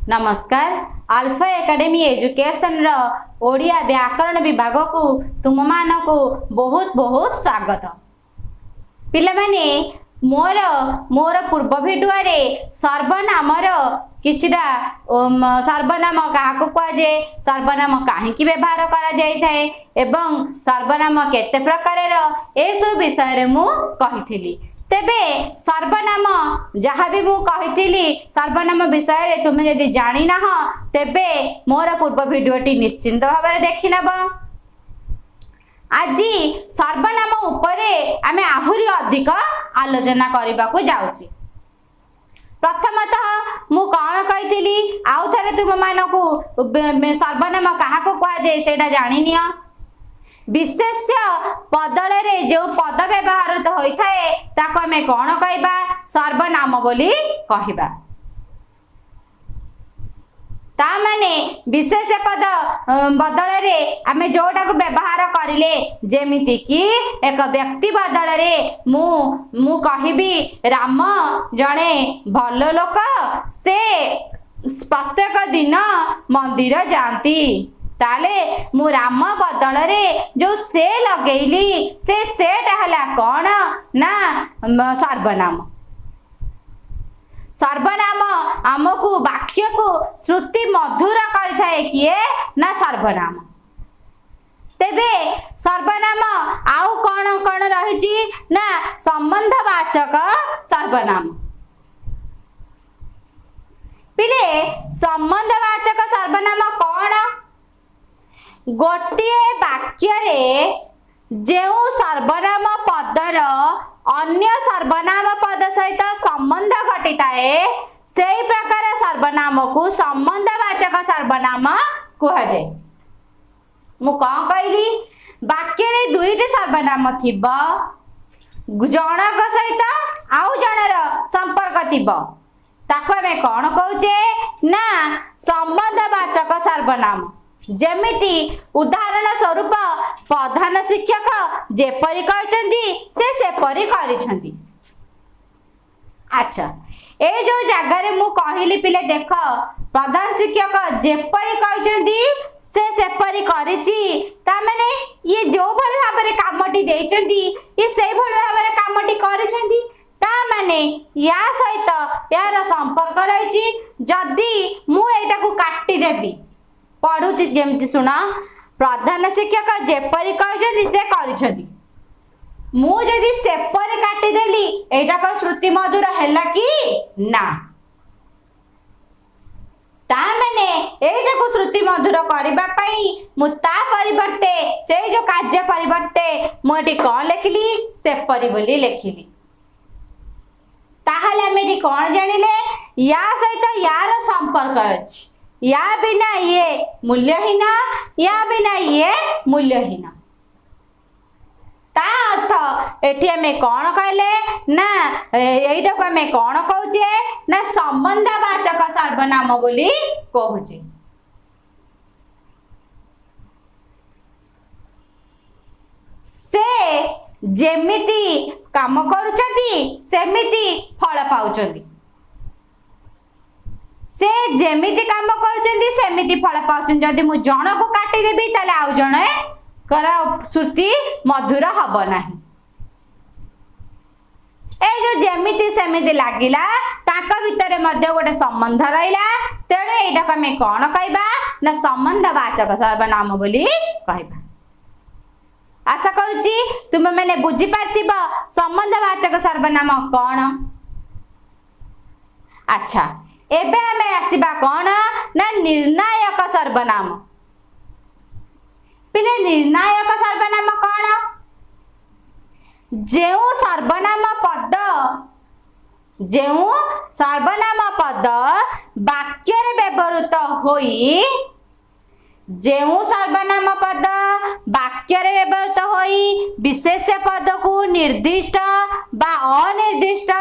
नमस्कार। Alpha academy education रो ओडिया व्याकरण विभाग को तुम मानक बहुत बहुत स्वागत। पिला माने मोर मोर पूर्व भिडियो रे सर्वनामर किछिटा सर्वनाम क्या कहुए, सर्वनाम कहीं व्यवहार करा जाय थाए एवं सर्वनाम केते प्रकार ए सब विषय मु कहिथिली। तेबे सर्वनाम जहाँ भी मुझे सर्वनाम विषय रे तुम यदि जानी ना तेबे मोर पूर्व भिडियोटी निश्चिंत भाव में देखि नब। आज सर्वनाम उपरे आमे आहुरी अधिक आलोचना करने को जाउची। प्रथमतः मु कौन कही आउ थे तुम मानक सर्वनाम क्या कहुए से जानी नियो। विशेष्य पदल रे जो पद व्यवहारित होता है ताको आमे कौन कहबा सर्वनाम बोली कहबा। ता माने विशेष पद बदल रे आमे जोटा को व्यवहार करिले जेमिति कि एक व्यक्ति बदल रे मु कहबी राम जणे भल लोक से प्रत्येक दिन मंदिर जाती, ताले मु राम बदल रे जो से लगेली से हला कौन ना सर्वनाम। सर्वनाम आमको वाक्य को श्रुति मधुर करथाए किए ना सर्वनाम। तेबे सर्वनाम आउ कौन कौन रही ना संबंधवाचक सर्वनाम। पिले संबंधवाचक सर्वनाम कौन? गोटे वाक्य रे जो सर्वनाम पदर अन्य सर्वनाम पद सहित संबंध घटी थाए से प्रकार सर्वनाम को संबंधवाचक सर्वनाम कहुए। मु कौन कहली वाक्य रे दुईटी सर्वनाम थिबा, जनक सहित आउ जनर संपर्क थिबा, ताको आमे कौन कहूचे ना संबंधवाचक सर्वनाम। जेमिति उदाहरण स्वरूप प्रधान शिक्षक जेपरी कहचंदी से सेपरी करिसंदी। अच्छा, ए जो जगह रे मु कहली पिले देख प्रधान शिक्षक जेपरी कहचंदी से सेपरी करिची, ता माने ये जो भली भाव रे कामटी देइचंदी ये से भली भाव रे कामटी करिसंदी, ता माने या सहित यार संपर्क रहिची। जदी मु एटा को काटी देबी पढ़ुची जेमती सुना प्रधान शिक्षक जेपरी कहचंदी से करिसंदी, मु जदी सेपरी काटी देली एटा को श्रुति मधुर हैला कि ना? ता माने एटा को श्रुति मधुर करबा पई मु ता परिवर्ते से जो कार्य परिवर्ते मु एटी कोन लेखिली सेपरी बोली लेखिली। ताहले हम एटी कोन जानिले या सहित यार संपर्क अछि, या बिना ये मूल्यहीन, या बिना ये मूल्यहीन। ता अर्थ एठी हमें कौन कहले ना एटा को हमें कौन कहूचे ना संबंधवाचक सर्वनाम बोली कहूचे। से जेमिति काम करूचंती सेमिति फल पाउचंती, से जेमिति काम करचंदी सेमिति फल पाउचन। जदि मु जण को काटी देबी ताले आउ जणे कर श्रुति मधुर हबो नाही। ए जो जेमिति सेमिति लागिला ताका भितरे मध्य गोटे संबंध रहिला, तेणु एटा को हमें कोन कहबा ना संबंधवाचक सर्वनाम बोली कहबा। आशा करूची तुम मैंने बुझी पार्थिबा संबंधवाचक सर्वनाम कोन। अच्छा, एबे हमें आसीबा कौन ना निर्णायक सर्वनाम। पिले निर्णायक सर्वनाम कौन? जेउ सर्वनाम पद वाक्य रे व्यवहृत होई, जेउ सर्वनाम पद वाक्य रे व्यवहृत होई विशेष पद को निर्दिष्ट बा अनिर्दिष्ट,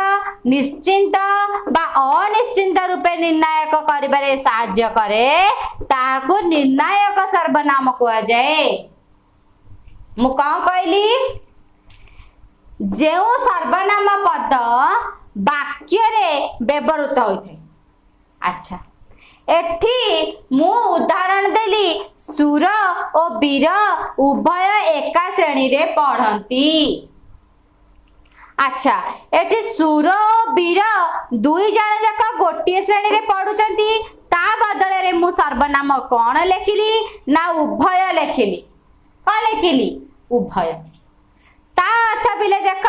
निश्चिंत बा अनिश्चिंत रूपे निर्णायक करिबारे साहाय्य करे ताको निर्णायक सर्वनाम कहा जाए। मु कौन कहली जेउ सर्वनाम पद वाक्य रे व्यवहृत होइथे। अच्छा, एठी मु उदाहरण देली सुर और वीर उभय एका श्रेणी रे पढ़ती। अच्छा एठी सुर और वीर दुई जण जाक गोटे श्रेणी रे पढ़ुचंती ता बदल रे मु सर्वनाम कौन लेखिली ना उभय लेखिली। कौन लेखिली? उभय। ता अर्थ पिले देख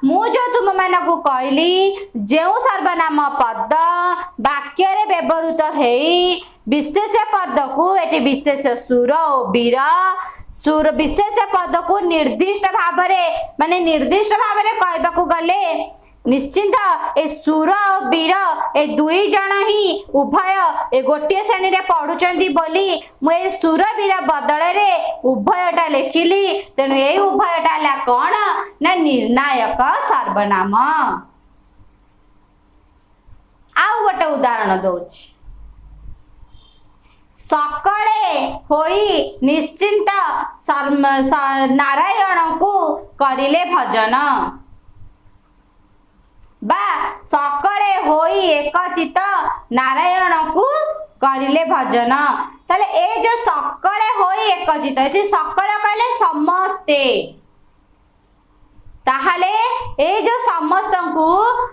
मु जो तुम मानकु कहली जो सर्वनाम पद वाक्य रे व्यवहृत हेई विशेष पद को एटी विशेष सुर और वीर सुर विशेष पद को निर्दिष्ट भाव माने निर्दिष्ट भाव कहबा को गले निश्चिंत ए सुर और वीर ए दुई जण ही उभय ए गोटे श्रेणी रे पढ़ुचंदी बोली मु ए सुर वीर बदल रे उभयटा लेखिली। तेणु ए उभयटा ला कौन ना निर्णायक सर्वनाम। आउ गोटे उदाहरण दउछि सकले होई निश्चिंत नारायण को करिले भजन बा सकले होई एकचित नारायण को करिले भजन। ताले ए जो सकले होई एकचित एथि सकल कहले समस्ते ताहले ए जो समस्त को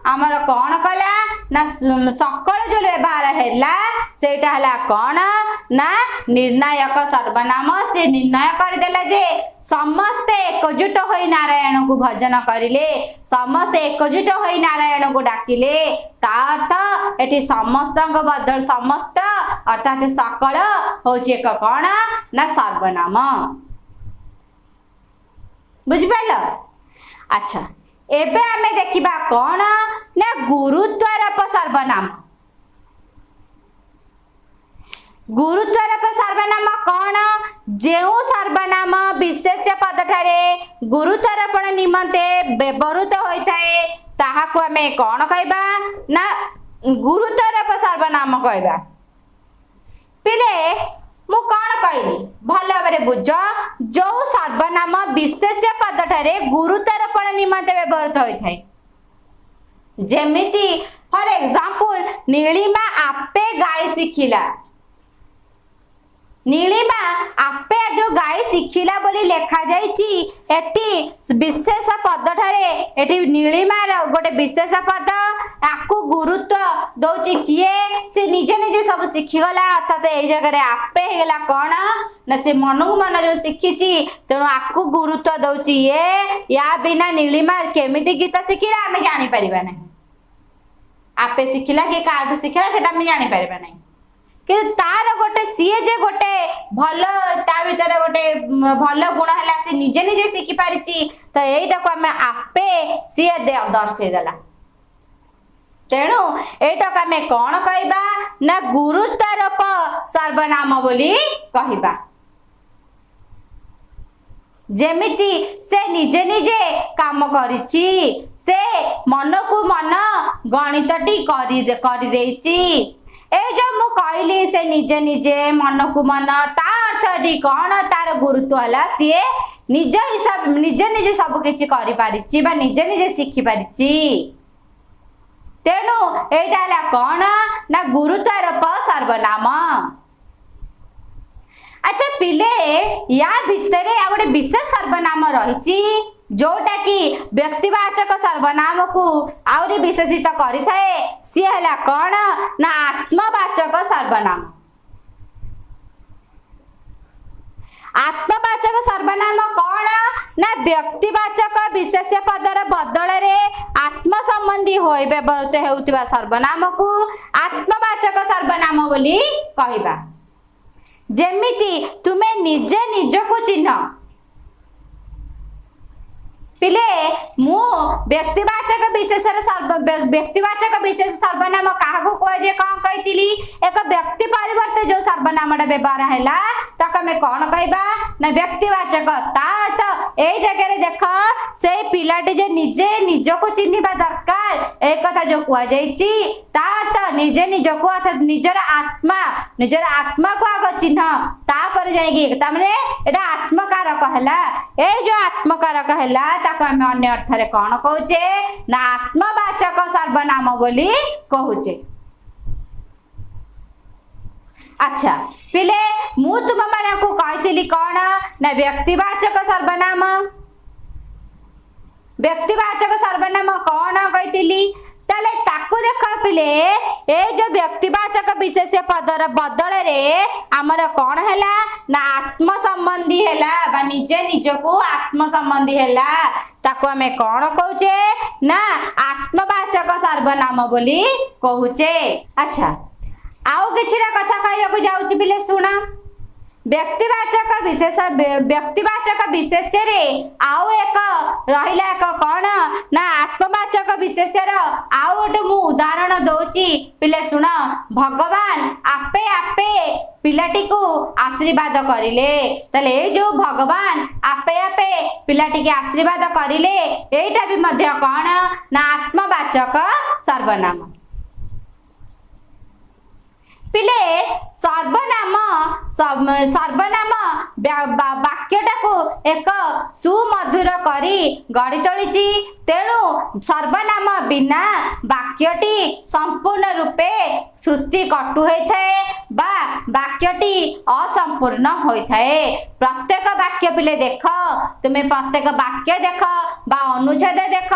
आमर कौन कला ना सकल जो व्यवहार हैला सेटा हला कौन ना निर्णायक सर्वनाम। से निर्णय कर देला जे समस्ते एकजुट होई नारायण को भजन करिले समस्ते एकजुट होई नारायण को डाकिले ता अर्थ एठी समस्त बदल समस्त अर्थात सकल होची एक कौन ना सर्वनाम। बुझि पाइल? अच्छा एबे आमे देखिबा कौन ना गुरुत्वारोप सर्वनाम। गुरुत्वारोप सर्वनाम कौन? जेउ सर्वनाम विशेष पद ठारे गुरुत्वारोपण निमंते व्यवहृत होइथाए ताहाकु आमे कौन कहबा ना गुरुत्वारोप सर्वनाम कहबा। पिले मु कौन कहली भल भाव बुझ जो सर्वनाम विशेष पद ठारे गुरुत्वारोपण निमंते व्यवहृत होइथाए जेमिति फॉर एग्जांपल नीलिमा आपे गाय शिखिला। नीलिमा आपे जो गाय शिखिला बोली लेखा जाइछि एटी विशेष पद ठारे एटी नीलिमा गोटे विशेष पद आकु गुरुत्व दउछि किए से निजे निजे सब शिखि गला अर्थात ए जगह रे आपे हेगला कौन ना से मनकु मन जो शिखिछि तेणु आकु गुरुत्व दउछि ये या बिना नीलिमा केमिति गीत शिखिला आमे जानि परिबा नै। आपे शिखिला कि काटू शिखिला सेटा आमे जानि परिबा नै कि तार गोटे सीए जे गोटे भल ता भीतर गोटे भल गुण है सी निजे निजे शिखि पारिछि तो एटा को आमे आपे सीए दर्शे देला। तेणु एटा को आमे कौन कहबा ना गुरुत्वारोप सर्वनाम बोली कहबा। जेमिति से निजे निजे काम करिछि से मन को मन गणितटी करि देछि ए जो मु कहली से निजे निजे मन को मन ता अर्थटी कौन तार गुरुत्व हला सीए निज हिसाब निजे निजे सब किछि करि पारिछि बा निजे निजे शिखि पारिछि। तेणु एटा हला कौन ना गुरुत्वारोप सर्वनाम। अच्छा पिले या भितरे आ गोटे विशेष सर्वनाम रहिछि जोटा कि व्यक्तिवाचक सर्वनाम को आउरी विशेषित करि थाए सी हला कौन ना आत्मवाचक सर्वनाम। आत्मवाचक सर्वनाम कौन ना व्यक्तिवाचक विशेष पदर बदल रे आत्म संबंधी होय व्यवहृत हेउतिबा सर्वनाम को आत्मवाचक सर्वनाम बोली कहबा। जेमिति तुमे निजे निजको चिन्ह पिले मु व्यक्तिवाचक विशेष सर्वनाम काहाको कोइ जे कौन कहितिली एक व्यक्ति परिवर्ते जो सर्वनामटा व्यवहार हैला तक में कौन कहबा ना व्यक्तिवाचक ता ए जगह रे देख से पिलाटी जे निजे निजको चिन्हिबा दरकार एक कथा जो कुआ जाइछि ता निजे निजको अर्थात निजर आत्मा को आग चिन्ह ता पर जाइगी ता माने एटा आत्मकारक हैला। ए जो आत्मकारक हैला ताको हम अन्य अर्थ रे कौन कहूचे ना आत्मवाचक सर्वनाम बोली कहूचे। अच्छा पिले मु तुम मानकु कहितली कौन ना व्यक्तिवाचक सर्वनाम। व्यक्तिवाचक सर्वनाम कौन कहितली ताले ताकू देख पिले ए जो व्यक्तिवाचक विशेष पदर बदल रे हमर कौन हैला ना आत्म संबंधी हैला बा निजे निजको आत्म संबंधी हैला ताको हमें कौन कहूचे ना आत्मवाचक सर्वनाम बोली कहूचे। अच्छा आउ किछिरा कथा कहयकु जाउची पिले सुना व्यक्तिवाचक विशेष रे आउ एक रहिला एक कौन ना आत्मवाचक विशेष रो आउ गोटे मु उदाहरण दउची पिले सुना भगवान आपे आपे पिलाटी को आशीर्वाद करिले तले जो भगवान आपे आपे पिलाटी के आशीर्वाद करिले एटा भी मध्य कौन ना आत्मवाचक सर्वनाम। पिले सर्वनाम वाक्यटा को एक सुमधुर करी गढ़ी तोली तेणु सर्वनाम बिना वाक्यटी संपूर्ण रूपे श्रुति कटु होता है बा वाक्यटी असंपूर्ण होता है। प्रत्येक वाक्य पिले देख तुम्हें प्रत्येक वाक्य देख बा अनुच्छेद देख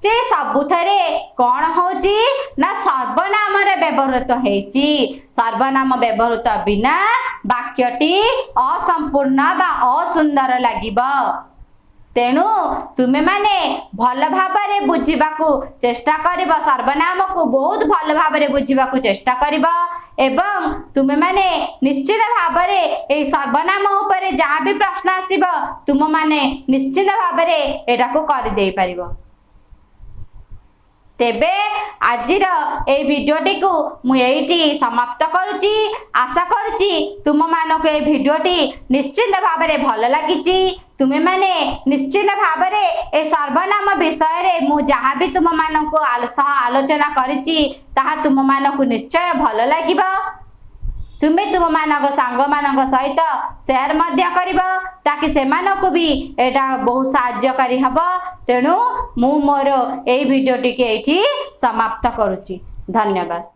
से सबुथरे कौन होची ना सर्वनाम रे व्यवहृत हेची। सर्वनाम व्यवहृत बिना वाक्यटी असंपूर्ण बा असुंदर लागिबो तेणु तुमे माने भल भाबरे बुझिबाकू चेष्टा करिबो सर्वनाम को बहुत भल भाबरे बुझिबाकू चेष्टा करिबो एवं तुमे माने निश्चित भाबरे ए सर्वनाम ऊपर जहाँ भी प्रश्न आसीबो तुम माने निश्चित भाबरे एटा को कर देई परिबो। तेबे आजिर ए वीडियोटी को मु एठी समाप्त करूची आशा करूची तुम मानको ए वीडियोटी निश्चित भाबरे भल लागिची तुमे माने निश्चित भाबरे ए सर्वनाम विषय रे मु जहाँ भी तुम मानको आलोचना करिची ताहा तुम मानको निश्चय भल लागिबो। तुमे तुम मानक सांग मानक सहित शेयर मध्य करिबो ताकि से मानको भी एटा बहुत सहायकारी हबो। तेणु मु मोर ए वीडियोटी के एठी समाप्त करूची। धन्यवाद।